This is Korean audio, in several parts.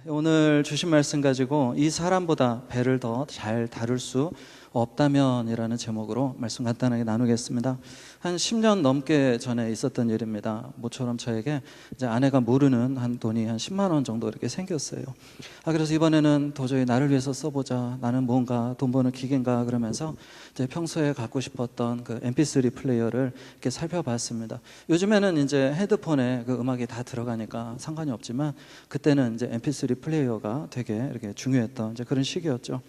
오늘 주신 말씀 가지고 이 사람보다 배를 더 잘 다룰 수 없다면이라는 제목으로 말씀 간단하게 나누겠습니다. 한 10년 넘게 전에 있었던 일입니다. 모처럼 저에게 이제 아내가 모르는 한 돈이 한 10만 원 정도 이렇게 생겼어요. 그래서 이번에는 도저히 나를 위해서 써보자. 나는 뭔가 돈 버는 기계인가 그러면서 이제 평소에 갖고 싶었던 그 MP3 플레이어를 이렇게 살펴봤습니다. 요즘에는 이제 헤드폰에 그 음악이 다 들어가니까 상관이 없지만 그때는 이제 MP3 플레이어가 되게 이렇게 중요했던 이제 그런 시기였죠.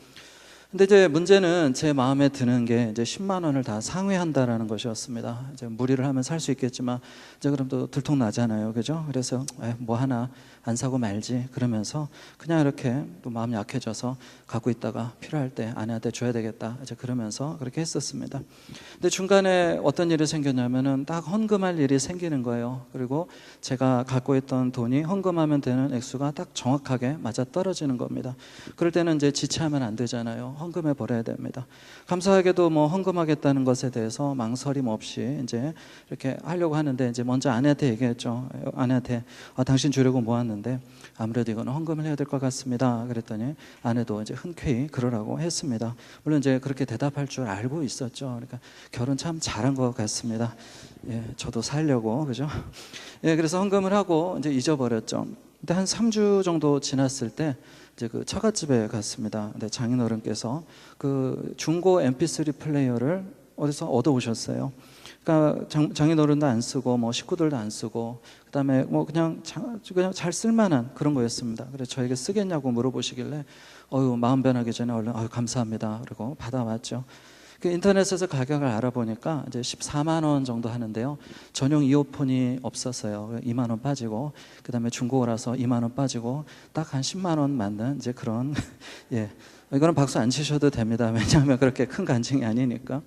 근데 이제 문제는 제 마음에 드는 게 이제 10만 원을 다 상회한다라는 것이었습니다. 이제 무리를 하면 살 수 있겠지만 이제 그럼 또 들통나잖아요, 그죠? 그래서 뭐 하나 안 사고 말지 그러면서 그냥 이렇게 또 마음이 약해져서 갖고 있다가 필요할 때 아내한테 줘야 되겠다 이제 그러면서 그렇게 했었습니다. 근데 중간에 어떤 일이 생겼냐면은 딱 헌금할 일이 생기는 거예요. 그리고 제가 갖고 있던 돈이 헌금하면 되는 액수가 딱 정확하게 맞아 떨어지는 겁니다. 그럴 때는 이제 지체하면 안 되잖아요. 헌금해 버려야 됩니다. 감사하게도 뭐 헌금하겠다는 것에 대해서 망설임 없이 이제 이렇게 하려고 하는데 이제 먼저 아내한테 얘기했죠. 아내한테 당신 주려고 모았는데 아무래도 이거는 헌금을 해야 될 것 같습니다. 그랬더니 아내도 이제 흔쾌히 그러라고 했습니다. 물론 이제 그렇게 대답할 줄 알고 있었죠. 그러니까 결혼 참 잘한 것 같습니다. 예, 저도 살려고 그죠? 예, 그래서 헌금을 하고 이제 잊어버렸죠. 근데 한 3주 정도 지났을 때 이제 그 처갓집에 갔습니다. 근데 장인어른께서 그 중고 MP3 플레이어를 어디서 얻어 오셨어요. 그러니까 장인어른도 안 쓰고 뭐 식구들도 안 쓰고 그다음에 뭐 그냥 잘 쓸만한 그런 거였습니다. 그래서 저에게 쓰겠냐고 물어보시길래 마음 변하기 전에 얼른 감사합니다. 그리고 받아왔죠. 그 인터넷에서 가격을 알아보니까 이제 14만 원 정도 하는데요. 전용 이어폰이 없었어요. 2만 원 빠지고 그다음에 중고라서 2만 원 빠지고 딱 한 10만 원 맞는 이제 그런 예. 이거는 박수 안 치셔도 됩니다. 왜냐하면 그렇게 큰 간증이 아니니까.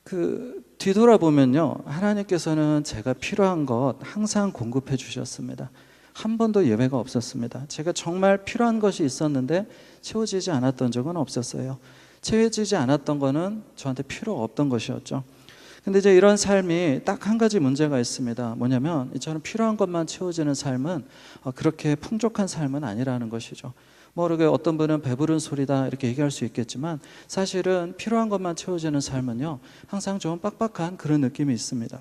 그 뒤돌아보면요. 하나님께서는 제가 필요한 것 항상 공급해 주셨습니다. 한 번도 예외가 없었습니다. 제가 정말 필요한 것이 있었는데 채워지지 않았던 적은 없었어요. 채워지지 않았던 거는 저한테 필요 없던 것이었죠. 근데 이제 이런 삶이 딱 한 가지 문제가 있습니다. 뭐냐면 저는 필요한 것만 채워지는 삶은 그렇게 풍족한 삶은 아니라는 것이죠. 뭐 이렇게 어떤 분은 배부른 소리다 이렇게 얘기할 수 있겠지만 사실은 필요한 것만 채워지는 삶은요 항상 좀 빡빡한 그런 느낌이 있습니다.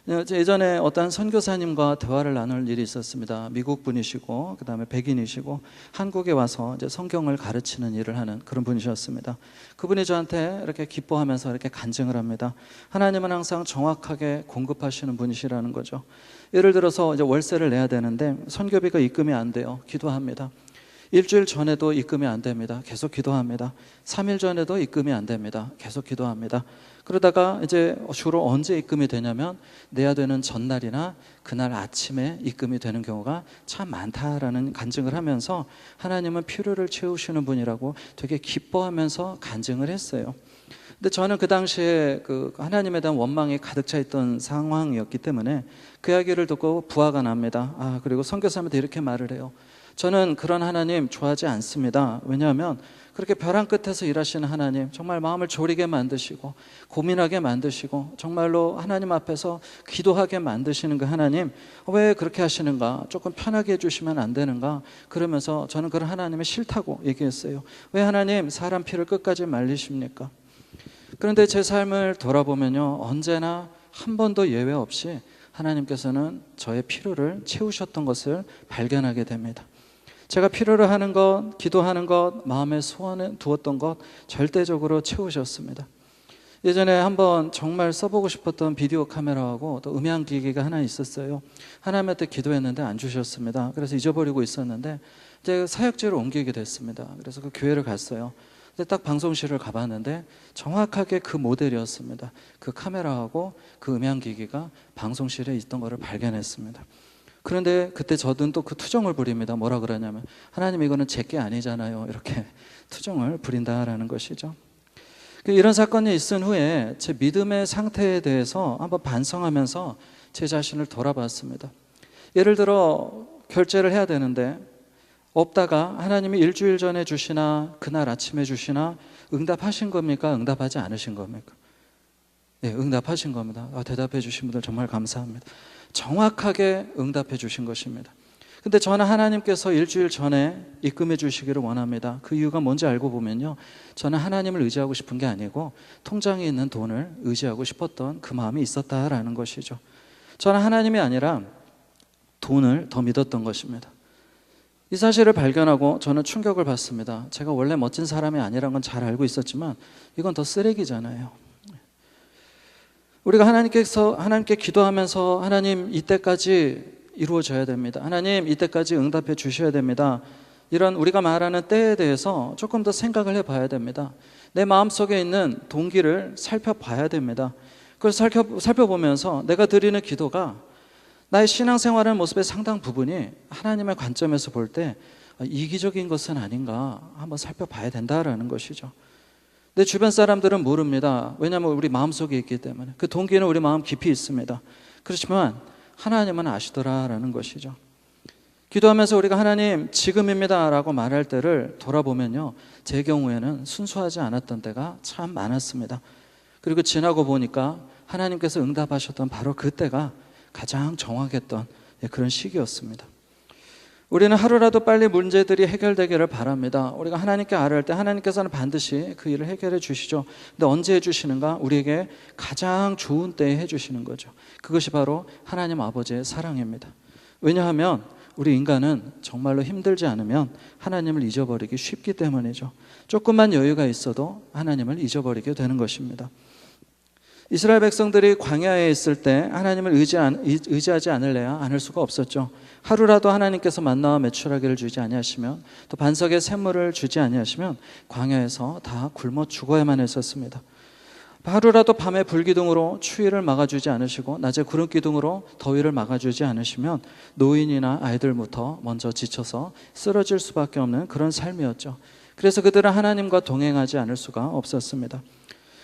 예전에 어떤 선교사님과 대화를 나눌 일이 있었습니다. 미국 분이시고 그다음에 백인이시고 한국에 와서 이제 성경을 가르치는 일을 하는 그런 분이셨습니다. 그분이 저한테 이렇게 기뻐하면서 이렇게 간증을 합니다. 하나님은 항상 정확하게 공급하시는 분이시라는 거죠. 예를 들어서 이제 월세를 내야 되는데 선교비가 입금이 안 돼요. 기도합니다. 일주일 전에도 입금이 안 됩니다. 계속 기도합니다. 3일 전에도 입금이 안 됩니다. 계속 기도합니다. 그러다가 이제 주로 언제 입금이 되냐면 내야 되는 전날이나 그날 아침에 입금이 되는 경우가 참 많다라는 간증을 하면서 하나님은 필요를 채우시는 분이라고 되게 기뻐하면서 간증을 했어요. 근데 저는 그 당시에 그 하나님에 대한 원망이 가득 차 있던 상황이었기 때문에 그 이야기를 듣고 부화가 납니다. 그리고 선교사님한테 이렇게 말을 해요. 저는 그런 하나님 좋아하지 않습니다. 왜냐하면 그렇게 벼랑 끝에서 일하시는 하나님, 정말 마음을 졸이게 만드시고 고민하게 만드시고 정말로 하나님 앞에서 기도하게 만드시는 그 하나님 왜 그렇게 하시는가? 조금 편하게 해주시면 안 되는가? 그러면서 저는 그런 하나님이 싫다고 얘기했어요. 왜 하나님 사람 피를 끝까지 말리십니까? 그런데 제 삶을 돌아보면요 언제나 한 번도 예외 없이 하나님께서는 저의 필요를 채우셨던 것을 발견하게 됩니다. 제가 필요로 하는 것, 기도하는 것, 마음에 소원에 두었던 것 절대적으로 채우셨습니다. 예전에 한번 정말 써보고 싶었던 비디오 카메라하고 또 음향 기기가 하나 있었어요. 하나님한테 기도했는데 안 주셨습니다. 그래서 잊어버리고 있었는데 이제 사역지로 옮기게 됐습니다. 그래서 그 교회를 갔어요. 근데 딱 방송실을 가봤는데 정확하게 그 모델이었습니다. 그 카메라하고 그 음향 기기가 방송실에 있던 것을 발견했습니다. 그런데 그때 저는 또 그 투정을 부립니다. 뭐라 그러냐면 하나님 이거는 제게 아니잖아요. 이렇게 투정을 부린다라는 것이죠. 이런 사건이 있은 후에 제 믿음의 상태에 대해서 한번 반성하면서 제 자신을 돌아봤습니다. 예를 들어 결제를 해야 되는데 없다가 하나님이 일주일 전에 주시나 그날 아침에 주시나 응답하신 겁니까? 응답하지 않으신 겁니까? 네, 응답하신 겁니다. 대답해 주신 분들 정말 감사합니다. 정확하게 응답해 주신 것입니다. 근데 저는 하나님께서 일주일 전에 입금해 주시기를 원합니다. 그 이유가 뭔지 알고 보면요, 저는 하나님을 의지하고 싶은 게 아니고 통장에 있는 돈을 의지하고 싶었던 그 마음이 있었다라는 것이죠. 저는 하나님이 아니라 돈을 더 믿었던 것입니다. 이 사실을 발견하고 저는 충격을 받습니다. 제가 원래 멋진 사람이 아니라는 건 잘 알고 있었지만 이건 더 쓰레기잖아요. 우리가 하나님께 기도하면서 하나님 이때까지 이루어져야 됩니다. 하나님 이때까지 응답해 주셔야 됩니다. 이런 우리가 말하는 때에 대해서 조금 더 생각을 해봐야 됩니다. 내 마음속에 있는 동기를 살펴봐야 됩니다. 그걸 살펴보면서 내가 드리는 기도가 나의 신앙생활하는 모습의 상당 부분이 하나님의 관점에서 볼 때 이기적인 것은 아닌가 한번 살펴봐야 된다라는 것이죠. 내 주변 사람들은 모릅니다. 왜냐하면 우리 마음속에 있기 때문에. 그 동기는 우리 마음 깊이 있습니다. 그렇지만 하나님은 아시더라라는 것이죠. 기도하면서 우리가 하나님 지금입니다 라고 말할 때를 돌아보면요, 제 경우에는 순수하지 않았던 때가 참 많았습니다. 그리고 지나고 보니까 하나님께서 응답하셨던 바로 그때가 가장 정확했던 그런 시기였습니다. 우리는 하루라도 빨리 문제들이 해결되기를 바랍니다. 우리가 하나님께 아뢰할 때 하나님께서는 반드시 그 일을 해결해 주시죠. 근데 언제 해주시는가? 우리에게 가장 좋은 때에 해주시는 거죠. 그것이 바로 하나님 아버지의 사랑입니다. 왜냐하면 우리 인간은 정말로 힘들지 않으면 하나님을 잊어버리기 쉽기 때문이죠. 조금만 여유가 있어도 하나님을 잊어버리게 되는 것입니다. 이스라엘 백성들이 광야에 있을 때 하나님을 의지하지 않을 수가 없었죠. 하루라도 하나님께서 만나와 메추라기를 주지 아니하시면, 또 반석에 샘물을 주지 아니하시면 광야에서 다 굶어 죽어야만 했었습니다. 하루라도 밤에 불기둥으로 추위를 막아주지 않으시고 낮에 구름기둥으로 더위를 막아주지 않으시면 노인이나 아이들부터 먼저 지쳐서 쓰러질 수밖에 없는 그런 삶이었죠. 그래서 그들은 하나님과 동행하지 않을 수가 없었습니다.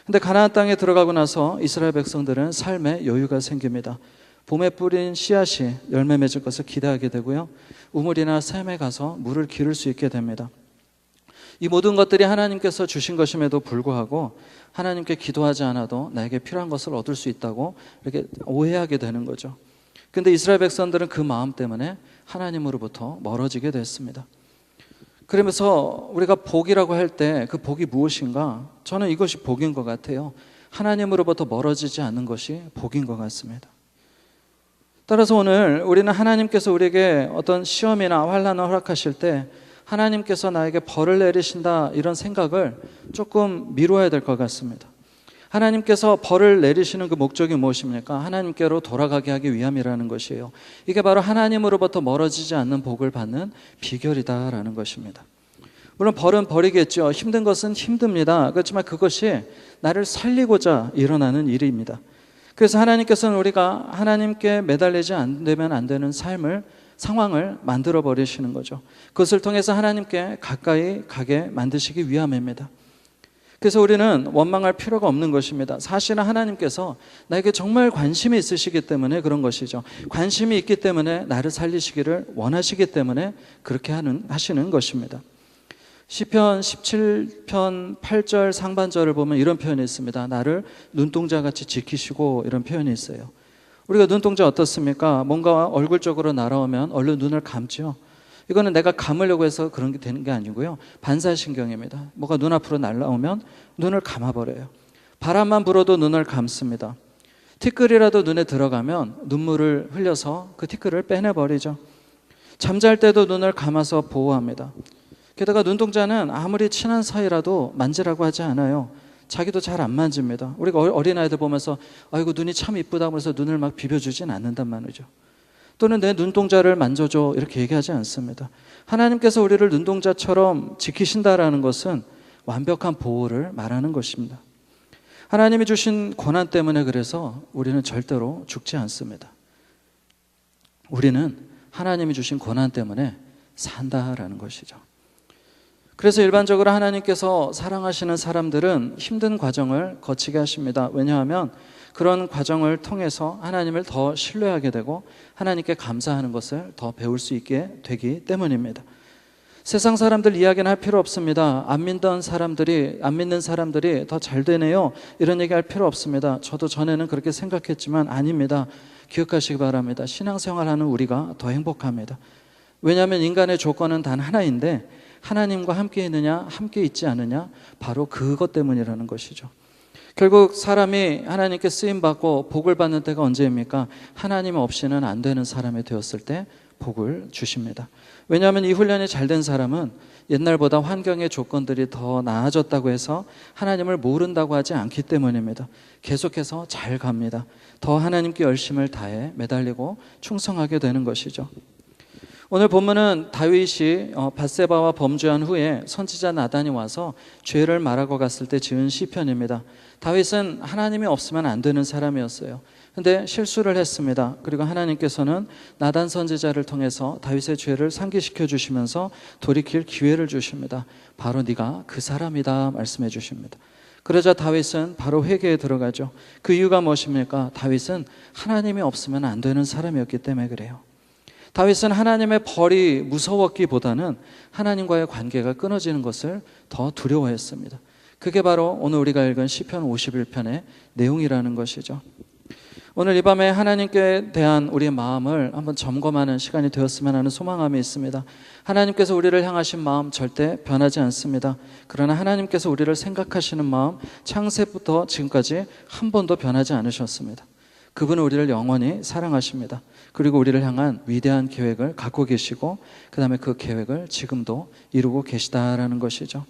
근데 가나안 땅에 들어가고 나서 이스라엘 백성들은 삶에 여유가 생깁니다. 봄에 뿌린 씨앗이 열매 맺을 것을 기대하게 되고요, 우물이나 샘에 가서 물을 기를 수 있게 됩니다. 이 모든 것들이 하나님께서 주신 것임에도 불구하고 하나님께 기도하지 않아도 나에게 필요한 것을 얻을 수 있다고 이렇게 오해하게 되는 거죠. 근데 이스라엘 백성들은 그 마음 때문에 하나님으로부터 멀어지게 됐습니다. 그러면서 우리가 복이라고 할 때 그 복이 무엇인가? 저는 이것이 복인 것 같아요. 하나님으로부터 멀어지지 않는 것이 복인 것 같습니다. 따라서 오늘 우리는 하나님께서 우리에게 어떤 시험이나 환난을 허락하실 때 하나님께서 나에게 벌을 내리신다 이런 생각을 조금 미루어야 될 것 같습니다. 하나님께서 벌을 내리시는 그 목적이 무엇입니까? 하나님께로 돌아가게 하기 위함이라는 것이에요. 이게 바로 하나님으로부터 멀어지지 않는 복을 받는 비결이다라는 것입니다. 물론 벌은 벌이겠죠. 힘든 것은 힘듭니다. 그렇지만 그것이 나를 살리고자 일어나는 일입니다. 그래서 하나님께서는 우리가 하나님께 매달리지 않으면 안 되는 상황을 만들어 버리시는 거죠. 그것을 통해서 하나님께 가까이 가게 만드시기 위함입니다. 그래서 우리는 원망할 필요가 없는 것입니다. 사실은 하나님께서 나에게 정말 관심이 있으시기 때문에 그런 것이죠. 관심이 있기 때문에 나를 살리시기를 원하시기 때문에 그렇게 하시는 것입니다. 시편 17편 8절 상반절을 보면 이런 표현이 있습니다. 나를 눈동자같이 지키시고, 이런 표현이 있어요. 우리가 눈동자 어떻습니까? 뭔가 얼굴 쪽으로 날아오면 얼른 눈을 감죠. 이거는 내가 감으려고 해서 그런 게 되는 게 아니고요, 반사신경입니다. 뭐가 눈앞으로 날아오면 눈을 감아버려요. 바람만 불어도 눈을 감습니다. 티끌이라도 눈에 들어가면 눈물을 흘려서 그 티끌을 빼내버리죠. 잠잘 때도 눈을 감아서 보호합니다. 게다가 눈동자는 아무리 친한 사이라도 만지라고 하지 않아요. 자기도 잘 안 만집니다. 우리가 어린아이들 보면서 아이고 눈이 참 이쁘다 그래서 눈을 막 비벼주진 않는단 말이죠. 또는 내 눈동자를 만져줘 이렇게 얘기하지 않습니다. 하나님께서 우리를 눈동자처럼 지키신다라는 것은 완벽한 보호를 말하는 것입니다. 하나님이 주신 고난 때문에 그래서 우리는 절대로 죽지 않습니다. 우리는 하나님이 주신 고난 때문에 산다라는 것이죠. 그래서 일반적으로 하나님께서 사랑하시는 사람들은 힘든 과정을 거치게 하십니다. 왜냐하면 그런 과정을 통해서 하나님을 더 신뢰하게 되고 하나님께 감사하는 것을 더 배울 수 있게 되기 때문입니다. 세상 사람들 이야기는 할 필요 없습니다. 안 믿는 사람들이 더 잘 되네요, 이런 얘기 할 필요 없습니다. 저도 전에는 그렇게 생각했지만 아닙니다. 기억하시기 바랍니다. 신앙생활하는 우리가 더 행복합니다. 왜냐하면 인간의 조건은 단 하나인데 하나님과 함께 있느냐 함께 있지 않느냐, 바로 그것 때문이라는 것이죠. 결국 사람이 하나님께 쓰임받고 복을 받는 때가 언제입니까? 하나님 없이는 안 되는 사람이 되었을 때 복을 주십니다. 왜냐하면 이 훈련이 잘 된 사람은 옛날보다 환경의 조건들이 더 나아졌다고 해서 하나님을 모른다고 하지 않기 때문입니다. 계속해서 잘 갑니다. 더 하나님께 열심을 다해 매달리고 충성하게 되는 것이죠. 오늘 본문은 다윗이 밧세바와 범죄한 후에 선지자 나단이 와서 죄를 말하고 갔을 때 지은 시편입니다. 다윗은 하나님이 없으면 안 되는 사람이었어요. 근데 실수를 했습니다. 그리고 하나님께서는 나단 선지자를 통해서 다윗의 죄를 상기시켜 주시면서 돌이킬 기회를 주십니다. 바로 네가 그 사람이다 말씀해 주십니다. 그러자 다윗은 바로 회개에 들어가죠. 그 이유가 무엇입니까? 다윗은 하나님이 없으면 안 되는 사람이었기 때문에 그래요. 다윗은 하나님의 벌이 무서웠기보다는 하나님과의 관계가 끊어지는 것을 더 두려워했습니다. 그게 바로 오늘 우리가 읽은 시편 51편의 내용이라는 것이죠. 오늘 이 밤에 하나님께 대한 우리의 마음을 한번 점검하는 시간이 되었으면 하는 소망함이 있습니다. 하나님께서 우리를 향하신 마음 절대 변하지 않습니다. 그러나 하나님께서 우리를 생각하시는 마음, 창세부터 지금까지 한 번도 변하지 않으셨습니다. 그분은 우리를 영원히 사랑하십니다. 그리고 우리를 향한 위대한 계획을 갖고 계시고 그 다음에 그 계획을 지금도 이루고 계시다라는 것이죠.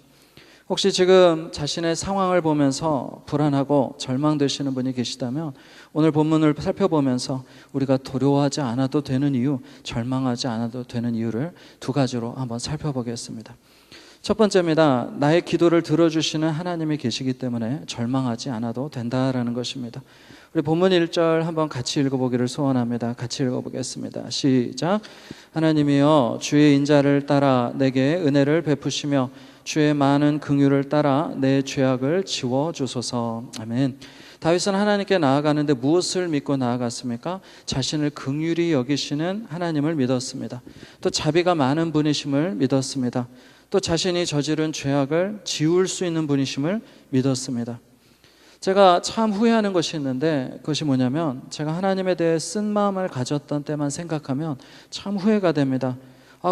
혹시 지금 자신의 상황을 보면서 불안하고 절망되시는 분이 계시다면 오늘 본문을 살펴보면서 우리가 두려워하지 않아도 되는 이유, 절망하지 않아도 되는 이유를 두 가지로 한번 살펴보겠습니다. 첫 번째입니다. 나의 기도를 들어주시는 하나님이 계시기 때문에 절망하지 않아도 된다라는 것입니다. 우리 본문 1절 한번 같이 읽어보기를 소원합니다. 같이 읽어보겠습니다. 시작. 하나님이여 주의 인자를 따라 내게 은혜를 베푸시며 주의 많은 긍휼을 따라 내 죄악을 지워주소서. 아멘. 다윗은 하나님께 나아가는데 무엇을 믿고 나아갔습니까? 자신을 긍휼히 여기시는 하나님을 믿었습니다. 또 자비가 많은 분이심을 믿었습니다. 또 자신이 저지른 죄악을 지울 수 있는 분이심을 믿었습니다. 제가 참 후회하는 것이 있는데 그것이 뭐냐면 제가 하나님에 대해 쓴 마음을 가졌던 때만 생각하면 참 후회가 됩니다.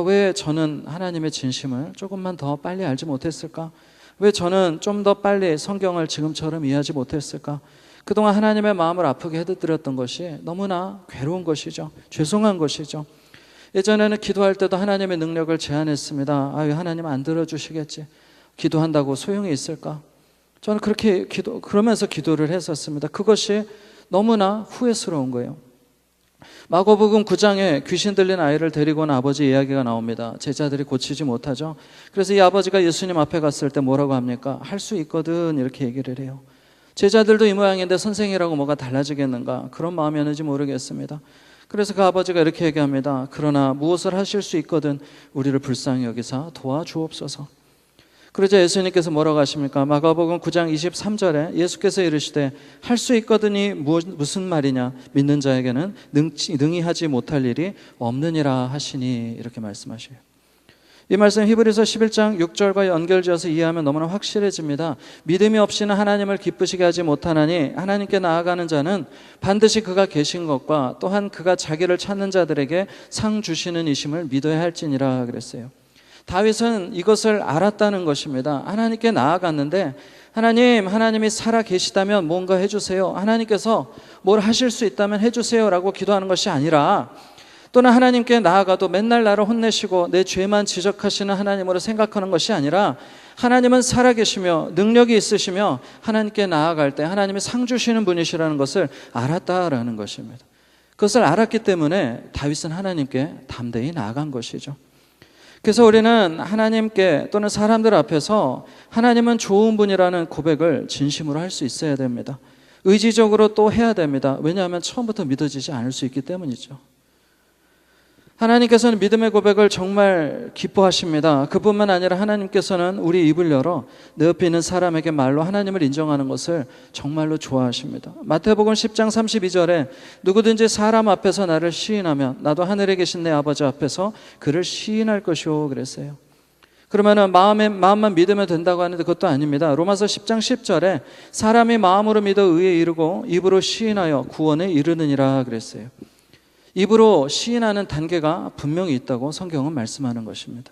왜 저는 하나님의 진심을 조금만 더 빨리 알지 못했을까? 왜 저는 좀 더 빨리 성경을 지금처럼 이해하지 못했을까? 그동안 하나님의 마음을 아프게 해드렸던 것이 너무나 괴로운 것이죠. 죄송한 것이죠. 예전에는 기도할 때도 하나님의 능력을 제한했습니다. 왜 하나님 안 들어주시겠지? 기도한다고 소용이 있을까? 저는 그렇게 그러면서 기도를 했었습니다. 그것이 너무나 후회스러운 거예요. 마가복음 9장에 귀신 들린 아이를 데리고 온 아버지 이야기가 나옵니다. 제자들이 고치지 못하죠. 그래서 이 아버지가 예수님 앞에 갔을 때 뭐라고 합니까? 할 수 있거든 이렇게 얘기를 해요. 제자들도 이 모양인데 선생이라고 뭐가 달라지겠는가? 그런 마음이었는지 모르겠습니다. 그래서 그 아버지가 이렇게 얘기합니다. 그러나 무엇을 하실 수 있거든 우리를 불쌍히 여기사 도와주옵소서. 그러자 예수님께서 뭐라고 하십니까? 마가복음 9장 23절에 예수께서 이르시되 할 수 있거든이 무슨 말이냐? 믿는 자에게는 능히 하지 못할 일이 없느니라 하시니 이렇게 말씀하셔요. 이 말씀 히브리서 11장 6절과 연결지어서 이해하면 너무나 확실해집니다. 믿음이 없이는 하나님을 기쁘시게 하지 못하나니 하나님께 나아가는 자는 반드시 그가 계신 것과 또한 그가 자기를 찾는 자들에게 상 주시는 이심을 믿어야 할지니라 그랬어요. 다윗은 이것을 알았다는 것입니다. 하나님께 나아갔는데 하나님이 살아 계시다면 뭔가 해주세요. 하나님께서 뭘 하실 수 있다면 해주세요 라고 기도하는 것이 아니라 또는 하나님께 나아가도 맨날 나를 혼내시고 내 죄만 지적하시는 하나님으로 생각하는 것이 아니라 하나님은 살아계시며 능력이 있으시며 하나님께 나아갈 때 하나님이 상 주시는 분이시라는 것을 알았다라는 것입니다. 그것을 알았기 때문에 다윗은 하나님께 담대히 나아간 것이죠. 그래서 우리는 하나님께 또는 사람들 앞에서 하나님은 좋은 분이라는 고백을 진심으로 할 수 있어야 됩니다. 의지적으로 또 해야 됩니다. 왜냐하면 처음부터 믿어지지 않을 수 있기 때문이죠. 하나님께서는 믿음의 고백을 정말 기뻐하십니다. 그뿐만 아니라 하나님께서는 우리 입을 열어 내 옆에 있는 사람에게 말로 하나님을 인정하는 것을 정말로 좋아하십니다. 마태복음 10장 32절에 누구든지 사람 앞에서 나를 시인하면 나도 하늘에 계신 내 아버지 앞에서 그를 시인할 것이오 그랬어요. 그러면은 마음만 믿으면 된다고 하는데 그것도 아닙니다. 로마서 10장 10절에 사람이 마음으로 믿어 의에 이르고 입으로 시인하여 구원에 이르느니라 그랬어요. 입으로 시인하는 단계가 분명히 있다고 성경은 말씀하는 것입니다.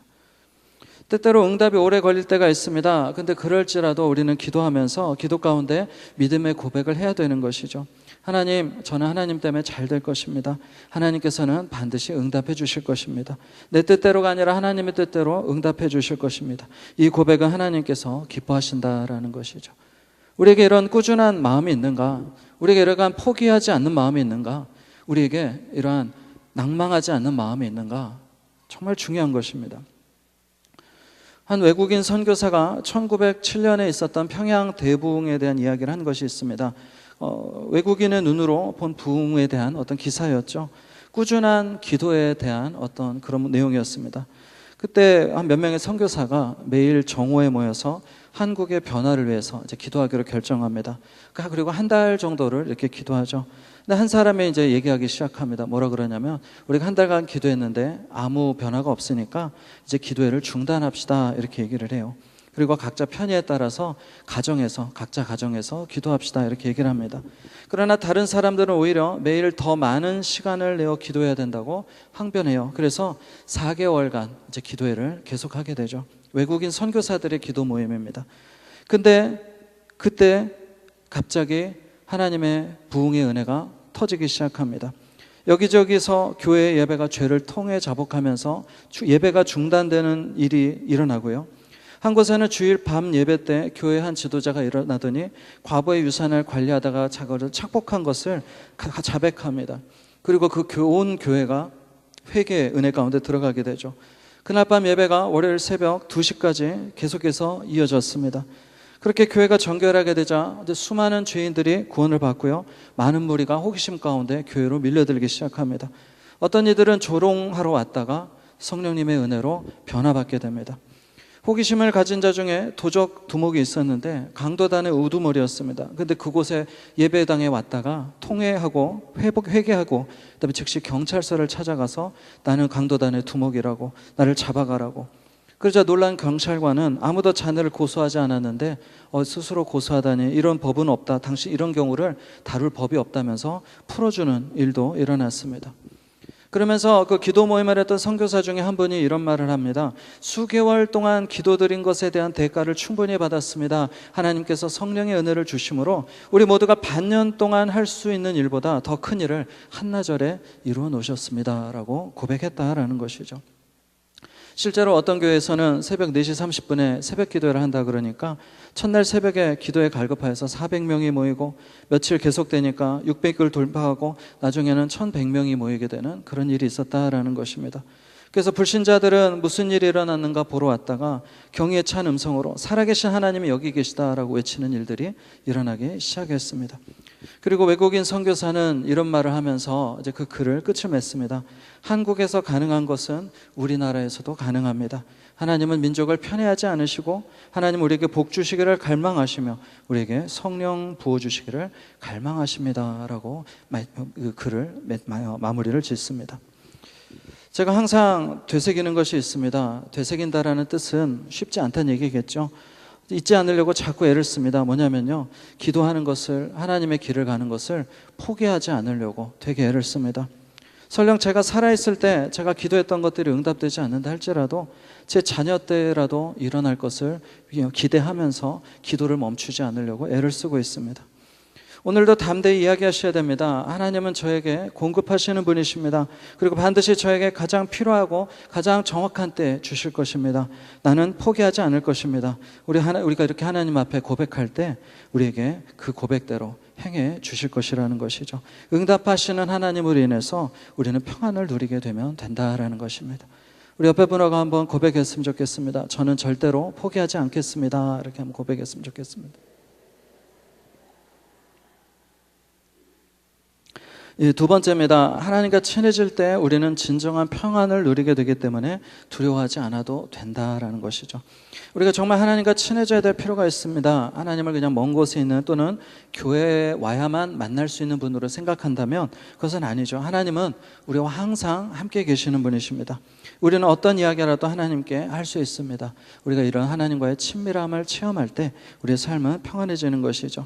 때때로 응답이 오래 걸릴 때가 있습니다. 근데 그럴지라도 우리는 기도하면서 기도 가운데 믿음의 고백을 해야 되는 것이죠. 하나님, 저는 하나님 때문에 잘 될 것입니다. 하나님께서는 반드시 응답해 주실 것입니다. 내 뜻대로가 아니라 하나님의 뜻대로 응답해 주실 것입니다. 이 고백은 하나님께서 기뻐하신다라는 것이죠. 우리에게 이런 꾸준한 마음이 있는가? 우리에게 이러한 포기하지 않는 마음이 있는가? 우리에게 이러한 낭망하지 않는 마음이 있는가? 정말 중요한 것입니다. 한 외국인 선교사가 1907년에 있었던 평양 대부흥에 대한 이야기를 한 것이 있습니다. 외국인의 눈으로 본 부흥에 대한 어떤 기사였죠. 꾸준한 기도에 대한 어떤 그런 내용이었습니다. 그때 한 몇 명의 선교사가 매일 정오에 모여서 한국의 변화를 위해서 이제 기도하기로 결정합니다. 그리고 한 달 정도를 이렇게 기도하죠. 근데 한 사람이 이제 얘기하기 시작합니다. 뭐라 그러냐면, 우리가 한 달간 기도했는데 아무 변화가 없으니까 이제 기도회를 중단합시다, 이렇게 얘기를 해요. 그리고 각자 편의에 따라서 각자 가정에서 기도합시다, 이렇게 얘기를 합니다. 그러나 다른 사람들은 오히려 매일 더 많은 시간을 내어 기도해야 된다고 항변해요. 그래서 4개월간 이제 기도회를 계속하게 되죠. 외국인 선교사들의 기도 모임입니다. 근데 그때 갑자기 하나님의 부흥의 은혜가 터지기 시작합니다. 여기저기서 교회 예배가 죄를 통해 자복하면서 예배가 중단되는 일이 일어나고요. 한 곳에는 주일 밤 예배 때 교회 한 지도자가 일어나더니 과거의 유산을 관리하다가 자거를 착복한 것을 자백합니다. 그리고 온 교회가 회개의 은혜 가운데 들어가게 되죠. 그날 밤 예배가 월요일 새벽 2시까지 계속해서 이어졌습니다. 그렇게 교회가 정결하게 되자 수많은 죄인들이 구원을 받고요. 많은 무리가 호기심 가운데 교회로 밀려들기 시작합니다. 어떤 이들은 조롱하러 왔다가 성령님의 은혜로 변화받게 됩니다. 호기심을 가진 자 중에 도적 두목이 있었는데 강도단의 우두머리였습니다. 그런데 그곳에 예배당에 왔다가 통회하고 회개하고 그다음에 즉시 경찰서를 찾아가서 나는 강도단의 두목이라고, 나를 잡아가라고. 그러자 놀란 경찰관은 아무도 자네를 고소하지 않았는데 스스로 고소하다니, 이런 법은 없다, 당신 이런 경우를 다룰 법이 없다면서 풀어주는 일도 일어났습니다. 그러면서 그 기도 모임을 했던 선교사 중에 한 분이 이런 말을 합니다. 수개월 동안 기도드린 것에 대한 대가를 충분히 받았습니다. 하나님께서 성령의 은혜를 주심으로 우리 모두가 반년 동안 할 수 있는 일보다 더 큰 일을 한나절에 이루어 놓으셨습니다, 라고 고백했다라는 것이죠. 실제로 어떤 교회에서는 새벽 4시 30분에 새벽 기도회를 한다 그러니까 첫날 새벽에 기도에 갈급하여서 400명이 모이고 며칠 계속되니까 600을 돌파하고 나중에는 1100명이 모이게 되는 그런 일이 있었다라는 것입니다. 그래서 불신자들은 무슨 일이 일어났는가 보러 왔다가 경의에 찬 음성으로 살아계신 하나님이 여기 계시다라고 외치는 일들이 일어나기 시작했습니다. 그리고 외국인 선교사는 이런 말을 하면서 이제 그 글을 끝을 맺습니다. 한국에서 가능한 것은 우리나라에서도 가능합니다. 하나님은 민족을 편애하지 않으시고 하나님 우리에게 복 주시기를 갈망하시며 우리에게 성령 부어주시기를 갈망하십니다, 라고 그 글을 마무리를 짓습니다. 제가 항상 되새기는 것이 있습니다. 되새긴다라는 뜻은 쉽지 않다는 얘기겠죠. 잊지 않으려고 자꾸 애를 씁니다. 뭐냐면요, 기도하는 것을, 하나님의 길을 가는 것을 포기하지 않으려고 되게 애를 씁니다. 설령 제가 살아있을 때 제가 기도했던 것들이 응답되지 않는다 할지라도 제 자녀 때라도 일어날 것을 기대하면서 기도를 멈추지 않으려고 애를 쓰고 있습니다. 오늘도 담대히 이야기하셔야 됩니다. 하나님은 저에게 공급하시는 분이십니다. 그리고 반드시 저에게 가장 필요하고 가장 정확한 때 주실 것입니다. 나는 포기하지 않을 것입니다. 우리가 이렇게 하나님 앞에 고백할 때 우리에게 그 고백대로 행해 주실 것이라는 것이죠. 응답하시는 하나님으로 인해서 우리는 평안을 누리게 되면 된다라는 것입니다. 우리 옆에 분하고 한번 고백했으면 좋겠습니다. 저는 절대로 포기하지 않겠습니다. 이렇게 한번 고백했으면 좋겠습니다. 두 번째입니다. 하나님과 친해질 때 우리는 진정한 평안을 누리게 되기 때문에 두려워하지 않아도 된다라는 것이죠. 우리가 정말 하나님과 친해져야 될 필요가 있습니다. 하나님을 그냥 먼 곳에 있는 또는 교회에 와야만 만날 수 있는 분으로 생각한다면 그것은 아니죠. 하나님은 우리와 항상 함께 계시는 분이십니다. 우리는 어떤 이야기라도 하나님께 할 수 있습니다. 우리가 이런 하나님과의 친밀함을 체험할 때 우리의 삶은 평안해지는 것이죠.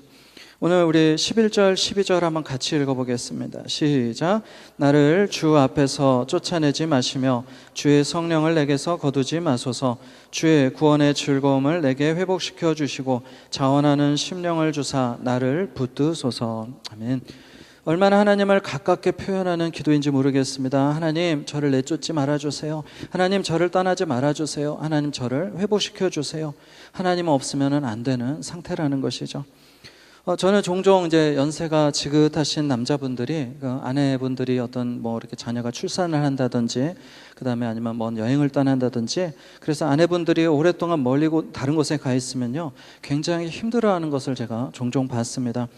오늘 우리 11절, 12절 한번 같이 읽어보겠습니다. 시작. 나를 주 앞에서 쫓아내지 마시며 주의 성령을 내게서 거두지 마소서. 주의 구원의 즐거움을 내게 회복시켜 주시고 자원하는 심령을 주사 나를 붙드소서. 아멘. 얼마나 하나님을 가깝게 표현하는 기도인지 모르겠습니다. 하나님, 저를 내쫓지 말아주세요. 하나님, 저를 떠나지 말아주세요. 하나님, 저를 회복시켜 주세요. 하나님 없으면 안 되는 상태라는 것이죠. 저는 종종 이제 연세가 지긋하신 남자분들이, 아내분들이 어떤 이렇게 자녀가 출산을 한다든지, 그 다음에 아니면 먼 여행을 떠난다든지, 그래서 아내분들이 오랫동안 멀리 다른 곳에 가 있으면요, 굉장히 힘들어하는 것을 제가 종종 봤습니다.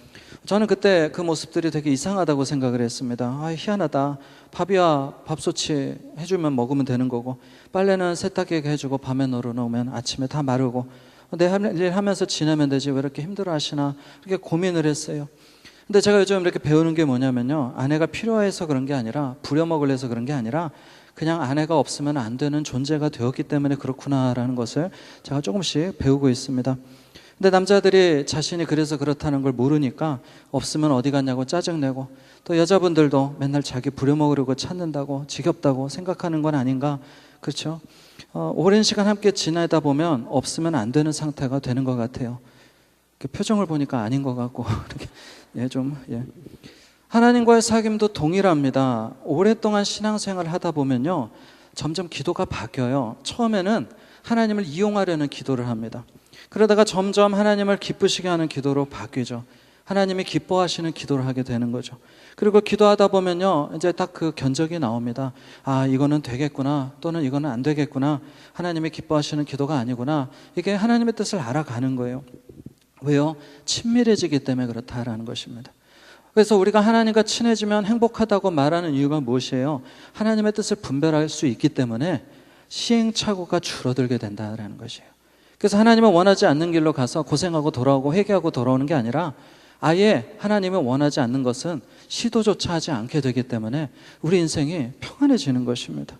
저는 그때 그 모습들이 되게 이상하다고 생각을 했습니다. 희한하다. 밥이야 밥솥이 해주면 먹으면 되는 거고, 빨래는 세탁기에 해주고 밤에 널어놓으면 아침에 다 마르고, 내 할 일 하면서 지내면 되지 왜 이렇게 힘들어 하시나, 이렇게 고민을 했어요. 근데 제가 요즘 이렇게 배우는 게 뭐냐면요, 아내가 필요해서 그런 게 아니라, 부려먹으려서 그런 게 아니라, 그냥 아내가 없으면 안 되는 존재가 되었기 때문에 그렇구나라는 것을 제가 조금씩 배우고 있습니다. 근데 남자들이 자신이 그래서 그렇다는 걸 모르니까 없으면 어디 갔냐고 짜증내고, 또 여자분들도 맨날 자기 부려먹으려고 찾는다고, 지겹다고 생각하는 건 아닌가. 그렇죠? 오랜 시간 함께 지내다 보면 없으면 안 되는 상태가 되는 것 같아요. 표정을 보니까 아닌 것 같고 이렇게. 하나님과의 사귐도 동일합니다. 오랫동안 신앙생활을 하다 보면요, 점점 기도가 바뀌어요. 처음에는 하나님을 이용하려는 기도를 합니다. 그러다가 점점 하나님을 기쁘시게 하는 기도로 바뀌죠. 하나님이 기뻐하시는 기도를 하게 되는 거죠. 그리고 기도하다 보면요, 이제 딱 그 견적이 나옵니다. 이거는 되겠구나, 또는 이거는 안 되겠구나, 하나님이 기뻐하시는 기도가 아니구나. 이게 하나님의 뜻을 알아가는 거예요. 왜요? 친밀해지기 때문에 그렇다라는 것입니다. 그래서 우리가 하나님과 친해지면 행복하다고 말하는 이유가 무엇이에요? 하나님의 뜻을 분별할 수 있기 때문에 시행착오가 줄어들게 된다는 것이에요. 그래서 하나님은 원하지 않는 길로 가서 고생하고 돌아오고 회개하고 돌아오는 게 아니라, 아예 하나님이 원하지 않는 것은 시도조차 하지 않게 되기 때문에 우리 인생이 평안해지는 것입니다.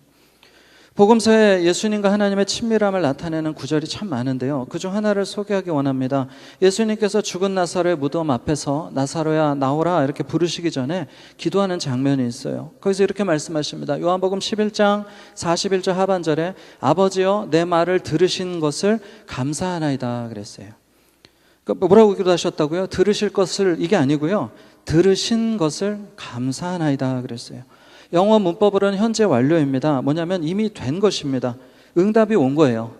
복음서에 예수님과 하나님의 친밀함을 나타내는 구절이 참 많은데요, 그중 하나를 소개하기 원합니다. 예수님께서 죽은 나사로의 무덤 앞에서 나사로야 나오라 이렇게 부르시기 전에 기도하는 장면이 있어요. 거기서 이렇게 말씀하십니다. 요한복음 11장 41절 하반절에 아버지여 내 말을 들으신 것을 감사하나이다 그랬어요. 뭐라고 기도하셨다고요? 들으실 것을, 이게 아니고요, 들으신 것을 감사하나이다 그랬어요. 영어 문법으로는 현재 완료입니다. 뭐냐면 이미 된 것입니다. 응답이 온 거예요.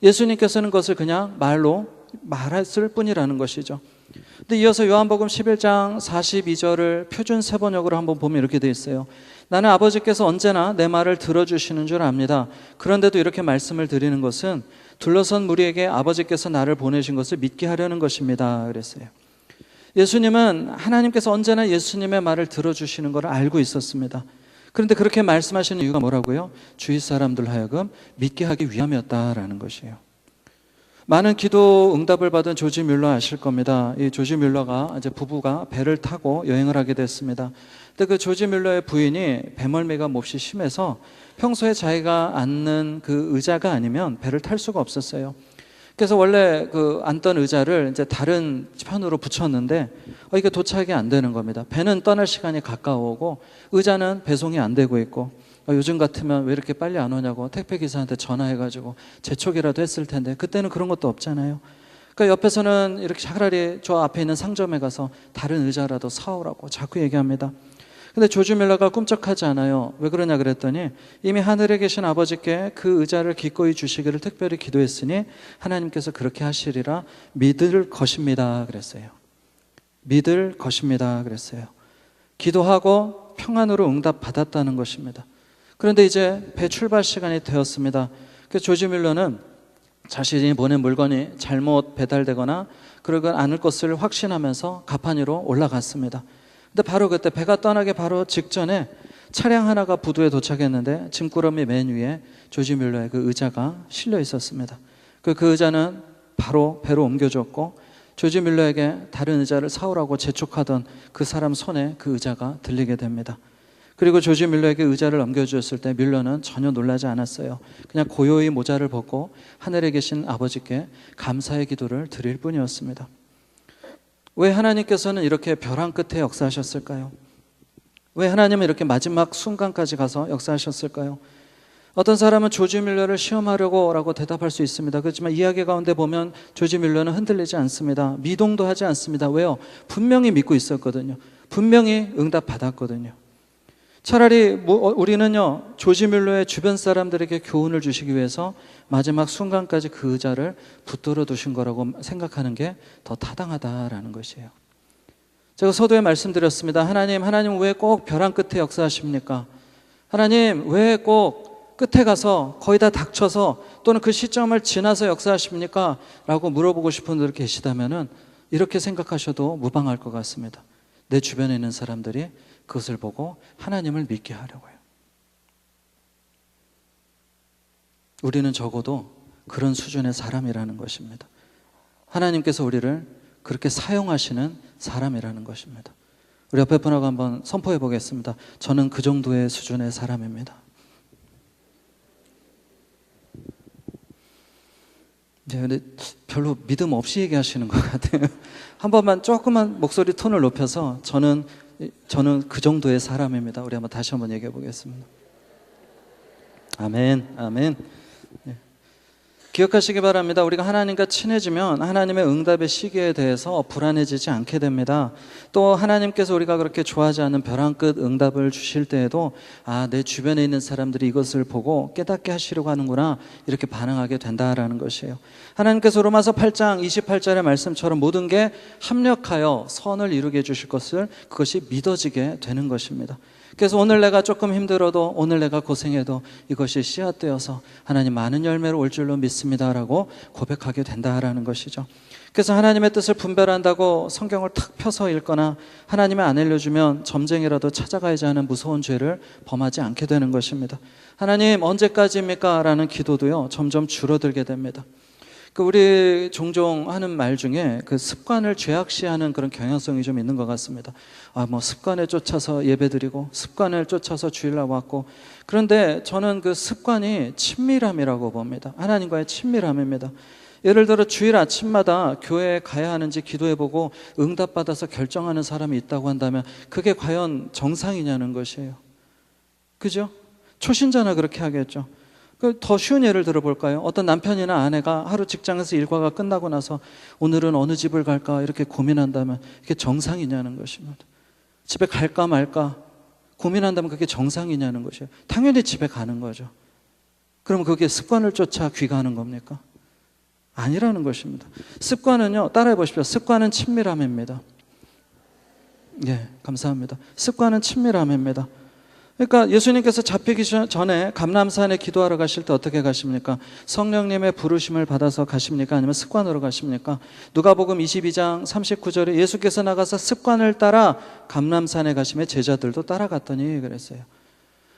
예수님께서는 그것을 그냥 말로 말했을 뿐이라는 것이죠. 근데 이어서 요한복음 11장 42절을 표준 세번역으로 한번 보면 이렇게 되어 있어요. 나는 아버지께서 언제나 내 말을 들어주시는 줄 압니다. 그런데도 이렇게 말씀을 드리는 것은 둘러선 무리에게 아버지께서 나를 보내신 것을 믿게 하려는 것입니다 그랬어요. 예수님은, 하나님께서 언제나 예수님의 말을 들어주시는 걸 알고 있었습니다. 그런데 그렇게 말씀하시는 이유가 뭐라고요? 주위 사람들 하여금 믿게 하기 위함이었다라는 것이에요. 많은 기도 응답을 받은 조지 뮬러 아실 겁니다. 이 조지 뮬러가 이제 부부가 배를 타고 여행을 하게 됐습니다. 근데 그 조지 뮬러의 부인이 배멀미가 몹시 심해서 평소에 자기가 앉는 그 의자가 아니면 배를 탈 수가 없었어요. 그래서 원래 그 앉던 의자를 이제 다른 편으로 붙였는데 이게 도착이 안 되는 겁니다. 배는 떠날 시간이 가까워오고 의자는 배송이 안 되고 있고, 요즘 같으면 왜 이렇게 빨리 안 오냐고 택배기사한테 전화해가지고 재촉이라도 했을 텐데, 그때는 그런 것도 없잖아요. 그러니까 옆에서는 이렇게 차라리 저 앞에 있는 상점에 가서 다른 의자라도 사오라고 자꾸 얘기합니다. 근데 조지 뮬러가 꿈쩍하지 않아요. 왜 그러냐 그랬더니, 이미 하늘에 계신 아버지께 그 의자를 기꺼이 주시기를 특별히 기도했으니 하나님께서 그렇게 하시리라 믿을 것입니다 그랬어요. 믿을 것입니다 그랬어요. 기도하고 평안으로 응답 받았다는 것입니다. 그런데 이제 배 출발 시간이 되었습니다. 그래서 조지 뮬러는 자신이 보낸 물건이 잘못 배달되거나 그러지 않을 것을 확신하면서 갑판 위로 올라갔습니다. 근데 바로 그때 배가 떠나기 바로 직전에 차량 하나가 부두에 도착했는데 짐꾸러미 맨 위에 조지 뮬러의 그 의자가 실려 있었습니다. 그 의자는 바로 배로 옮겨졌고, 조지 뮬러에게 다른 의자를 사오라고 재촉하던 그 사람 손에 그 의자가 들리게 됩니다. 그리고 조지 뮬러에게 의자를 넘겨주었을 때 뮬러는 전혀 놀라지 않았어요. 그냥 고요히 모자를 벗고 하늘에 계신 아버지께 감사의 기도를 드릴 뿐이었습니다. 왜 하나님께서는 이렇게 벼랑 끝에 역사하셨을까요? 왜 하나님은 이렇게 마지막 순간까지 가서 역사하셨을까요? 어떤 사람은 조지 밀러를 시험하려고 라고 대답할 수 있습니다. 그렇지만 이야기 가운데 보면 조지 밀러는 흔들리지 않습니다. 미동도 하지 않습니다. 왜요? 분명히 믿고 있었거든요. 분명히 응답 받았거든요. 차라리 우리는요, 조지 밀러의 주변 사람들에게 교훈을 주시기 위해서 마지막 순간까지 그 의자를 붙들어 두신 거라고 생각하는 게 더 타당하다라는 것이에요. 제가 서두에 말씀드렸습니다. 하나님 왜 꼭 벼랑 끝에 역사하십니까? 하나님 왜 꼭 끝에 가서 거의 다 닥쳐서 또는 그 시점을 지나서 역사하십니까? 라고 물어보고 싶은 분들 계시다면 이렇게 생각하셔도 무방할 것 같습니다. 내 주변에 있는 사람들이 그것을 보고 하나님을 믿게 하려고요. 우리는 적어도 그런 수준의 사람이라는 것입니다. 하나님께서 우리를 그렇게 사용하시는 사람이라는 것입니다. 우리 옆에 분하고 한번 선포해 보겠습니다. 저는 그 정도의 수준의 사람입니다. 네, 근데 별로 믿음 없이 얘기하시는 것 같아요. 한 번만 조금만 목소리 톤을 높여서 저는 그 정도의 사람입니다. 우리 한번 다시 한번 얘기해 보겠습니다. 아멘, 아멘. 네. 기억하시기 바랍니다. 우리가 하나님과 친해지면 하나님의 응답의 시기에 대해서 불안해지지 않게 됩니다. 또 하나님께서 우리가 그렇게 좋아하지 않는 벼랑 끝 응답을 주실 때에도 내 주변에 있는 사람들이 이것을 보고 깨닫게 하시려고 하는구나, 이렇게 반응하게 된다라는 것이에요. 하나님께서 로마서 8장 28절의 말씀처럼 모든 게 합력하여 선을 이루게 해주실 것을, 그것이 믿어지게 되는 것입니다. 그래서 오늘 내가 조금 힘들어도, 오늘 내가 고생해도 이것이 씨앗되어서 하나님 많은 열매로 올 줄로 믿습니다라고 고백하게 된다라는 것이죠. 그래서 하나님의 뜻을 분별한다고 성경을 탁 펴서 읽거나 하나님이 안 알려주면 점쟁이라도 찾아가야지 하는 무서운 죄를 범하지 않게 되는 것입니다. 하나님 언제까지입니까? 라는 기도도요, 점점 줄어들게 됩니다. 우리 종종 하는 말 중에 그 습관을 죄악시하는 그런 경향성이 좀 있는 것 같습니다. 습관에 쫓아서 예배드리고 습관을 쫓아서 주일 나왔고, 그런데 저는 그 습관이 친밀함이라고 봅니다. 하나님과의 친밀함입니다. 예를 들어 주일 아침마다 교회에 가야 하는지 기도해보고 응답받아서 결정하는 사람이 있다고 한다면 그게 과연 정상이냐는 것이에요. 그죠? 초신자나 그렇게 하겠죠. 더 쉬운 예를 들어볼까요? 어떤 남편이나 아내가 하루 직장에서 일과가 끝나고 나서 오늘은 어느 집을 갈까 이렇게 고민한다면 이게 정상이냐는 것입니다. 집에 갈까 말까 고민한다면 그게 정상이냐는 것이에요. 당연히 집에 가는 거죠. 그럼 그게 습관을 쫓아 귀가하는 겁니까? 아니라는 것입니다. 습관은요, 따라해 보십시오. 습관은 친밀함입니다. 예, 감사합니다. 습관은 친밀함입니다. 그러니까 예수님께서 잡히기 전에 감람산에 기도하러 가실 때 어떻게 가십니까? 성령님의 부르심을 받아서 가십니까? 아니면 습관으로 가십니까? 누가복음 22장 39절에 예수께서 나가서 습관을 따라 감람산에 가시며 제자들도 따라갔더니 그랬어요.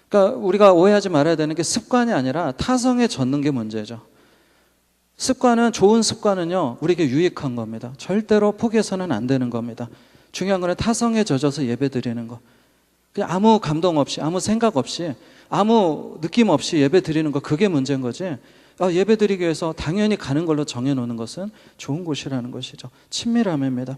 그러니까 우리가 오해하지 말아야 되는 게 습관이 아니라 타성에 젖는 게 문제죠. 습관은, 좋은 습관은요, 우리에게 유익한 겁니다. 절대로 포기해서는 안 되는 겁니다. 중요한 건 타성에 젖어서 예배 드리는 거. 그냥 아무 감동 없이, 아무 생각 없이, 아무 느낌 없이 예배 드리는 거, 그게 문제인 거지. 예배 드리기 위해서 당연히 가는 걸로 정해놓는 것은 좋은 곳이라는 것이죠. 친밀함입니다.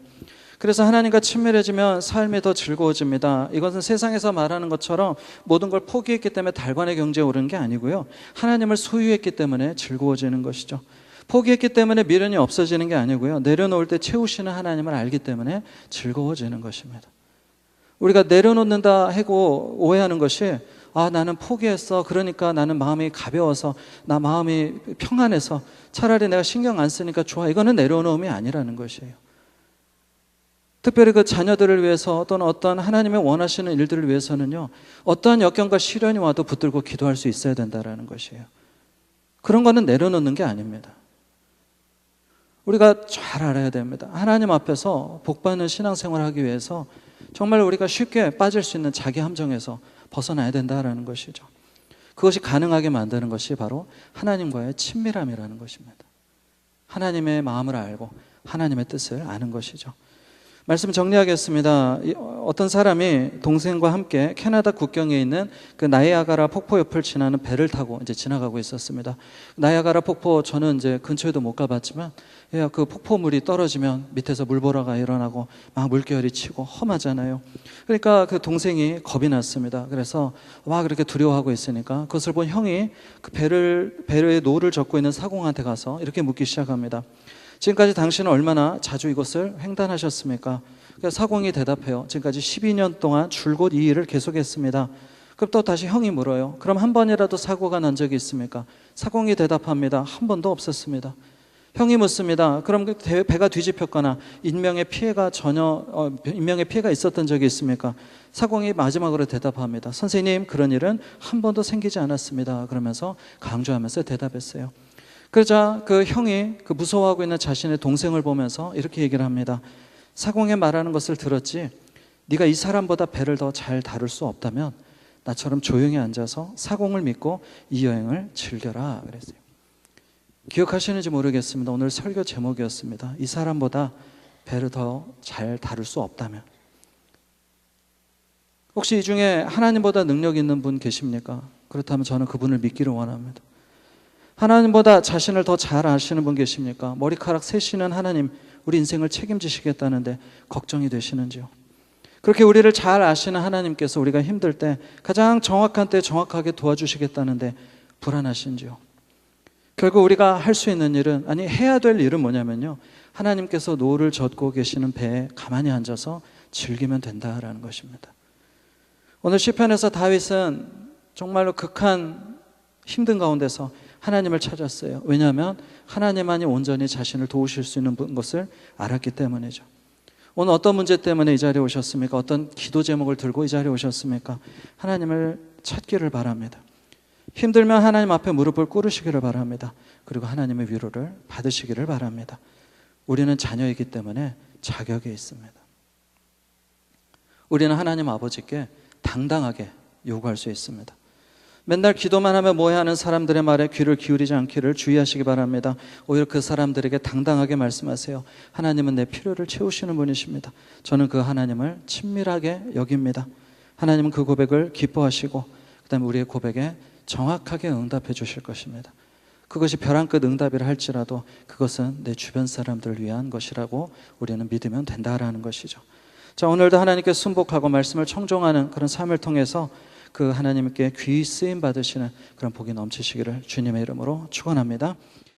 그래서 하나님과 친밀해지면 삶이 더 즐거워집니다. 이것은 세상에서 말하는 것처럼 모든 걸 포기했기 때문에 달관의 경지에 오르는 게 아니고요, 하나님을 소유했기 때문에 즐거워지는 것이죠. 포기했기 때문에 미련이 없어지는 게 아니고요, 내려놓을 때 채우시는 하나님을 알기 때문에 즐거워지는 것입니다. 우리가 내려놓는다 하고 오해하는 것이, 나는 포기했어, 그러니까 나는 마음이 가벼워서, 나 마음이 평안해서 차라리 내가 신경 안 쓰니까 좋아, 이거는 내려놓음이 아니라는 것이에요. 특별히 그 자녀들을 위해서 또는 어떤 하나님의 원하시는 일들을 위해서는요, 어떠한 역경과 시련이 와도 붙들고 기도할 수 있어야 된다는 것이에요. 그런 거는 내려놓는 게 아닙니다. 우리가 잘 알아야 됩니다. 하나님 앞에서 복받는 신앙생활을 하기 위해서 정말 우리가 쉽게 빠질 수 있는 자기 함정에서 벗어나야 된다는 것이죠. 그것이 가능하게 만드는 것이 바로 하나님과의 친밀함이라는 것입니다. 하나님의 마음을 알고 하나님의 뜻을 아는 것이죠. 말씀 정리하겠습니다. 어떤 사람이 동생과 함께 캐나다 국경에 있는 그 나이아가라 폭포 옆을 지나는 배를 타고 이제 지나가고 있었습니다. 나이아가라 폭포 저는 이제 근처에도 못 가봤지만 그 폭포물이 떨어지면 밑에서 물보라가 일어나고 막 물결이 치고 험하잖아요. 그러니까 그 동생이 겁이 났습니다. 그래서 막 그렇게 두려워하고 있으니까 그것을 본 형이 그 배에 노를 젓고 있는 사공한테 가서 이렇게 묻기 시작합니다. 지금까지 당신은 얼마나 자주 이것을 횡단하셨습니까? 그래서 사공이 대답해요. 지금까지 12년 동안 줄곧 이 일을 계속했습니다. 그럼 또 다시 형이 물어요. 그럼 한 번이라도 사고가 난 적이 있습니까? 사공이 대답합니다. 한 번도 없었습니다. 형이 묻습니다. 그럼 배가 뒤집혔거나 인명의 피해가 있었던 적이 있습니까? 사공이 마지막으로 대답합니다. 선생님, 그런 일은 한 번도 생기지 않았습니다. 그러면서 강조하면서 대답했어요. 그러자 그 형이 그 무서워하고 있는 자신의 동생을 보면서 이렇게 얘기를 합니다. 사공이 말하는 것을 들었지? 네가 이 사람보다 배를 더 잘 다룰 수 없다면 나처럼 조용히 앉아서 사공을 믿고 이 여행을 즐겨라 그랬어요. 기억하시는지 모르겠습니다. 오늘 설교 제목이었습니다. 이 사람보다 배를 더 잘 다룰 수 없다면. 혹시 이 중에 하나님보다 능력 있는 분 계십니까? 그렇다면 저는 그분을 믿기를 원합니다. 하나님보다 자신을 더 잘 아시는 분 계십니까? 머리카락 세시는 하나님, 우리 인생을 책임지시겠다는데 걱정이 되시는지요? 그렇게 우리를 잘 아시는 하나님께서 우리가 힘들 때 가장 정확한 때 정확하게 도와주시겠다는데 불안하신지요? 결국 우리가 할 수 있는 일은, 아니 해야 될 일은 뭐냐면요, 하나님께서 노를 젓고 계시는 배에 가만히 앉아서 즐기면 된다라는 것입니다. 오늘 시편에서 다윗은 정말로 극한 힘든 가운데서 하나님을 찾았어요. 왜냐하면 하나님만이 온전히 자신을 도우실 수 있는 것을 알았기 때문이죠. 오늘 어떤 문제 때문에 이 자리에 오셨습니까? 어떤 기도 제목을 들고 이 자리에 오셨습니까? 하나님을 찾기를 바랍니다. 힘들면 하나님 앞에 무릎을 꿇으시기를 바랍니다. 그리고 하나님의 위로를 받으시기를 바랍니다. 우리는 자녀이기 때문에 자격이 있습니다. 우리는 하나님 아버지께 당당하게 요구할 수 있습니다. 맨날 기도만 하면 뭐해 하는 사람들의 말에 귀를 기울이지 않기를 주의하시기 바랍니다. 오히려 그 사람들에게 당당하게 말씀하세요. 하나님은 내 필요를 채우시는 분이십니다. 저는 그 하나님을 친밀하게 여깁니다. 하나님은 그 고백을 기뻐하시고 그다음에 우리의 고백에 정확하게 응답해 주실 것입니다. 그것이 벼랑 끝 응답이라 할지라도 그것은 내 주변 사람들을 위한 것이라고 우리는 믿으면 된다라는 것이죠. 자, 오늘도 하나님께 순복하고 말씀을 청종하는 그런 삶을 통해서 그 하나님께 귀 쓰임 받으시는 그런 복이 넘치시기를 주님의 이름으로 축원합니다.